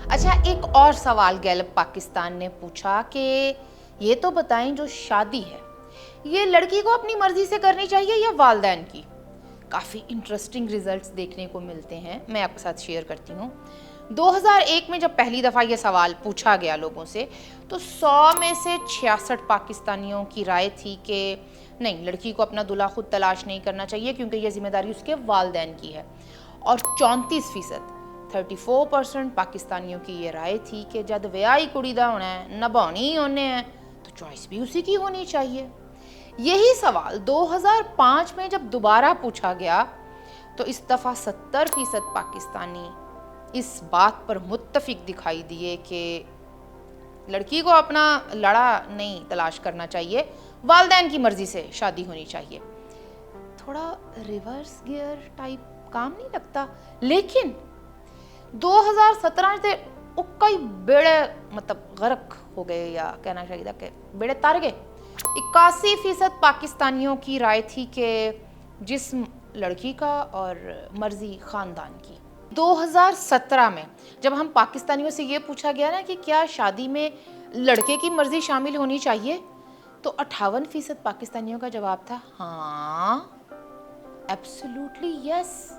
اچھا، ایک اور سوال گیلپ پاکستان نے پوچھا کہ یہ تو بتائیں جو شادی ہے یہ لڑکی کو اپنی مرضی سے کرنی چاہیے یا والدین کی؟ کافی انٹرسٹنگ ریزلٹس دیکھنے کو ملتے ہیں، میں آپ کے ساتھ شیئر کرتی ہوں۔ 2001 میں جب پہلی دفعہ یہ سوال پوچھا گیا لوگوں سے تو 100 میں سے 66 پاکستانیوں کی رائے تھی کہ نہیں، لڑکی کو اپنا دلہا خود تلاش نہیں کرنا چاہیے کیونکہ یہ ذمہ داری اس کے والدین کی ہے، اور 34% پاکستانیوں کی یہ رائے تھی کہ جد ویائی کڑی دا ہونا ہے، نبھانی ہی ہونے ہیں، تو چوائس بھی اسی کی ہونی چاہیے۔ یہی سوال 2005 میں جب دوبارہ پوچھا گیا تو اس دفعہ 70% پاکستانی اس بات پر متفق دکھائی دیے کہ لڑکی کو اپنا لڑا نہیں تلاش کرنا چاہیے، والدین کی مرضی سے شادی ہونی چاہیے۔ تھوڑا ریورس گیئر ٹائپ کام نہیں لگتا؟ لیکن 2017 سے اکئی بیڑے غرق ہو گئے، یا کہنا چاہیے کہ بیڑے تار گئے۔ 81% پاکستانیوں کی رائے تھی کہ جسم لڑکی کا اور مرضی خاندان کی۔ 2017 میں جب ہم پاکستانیوں سے یہ پوچھا گیا نا کہ کیا شادی میں لڑکے کی مرضی شامل ہونی چاہیے، تو 58% پاکستانیوں کا جواب تھا ہاں، ایبسولوٹلی یس۔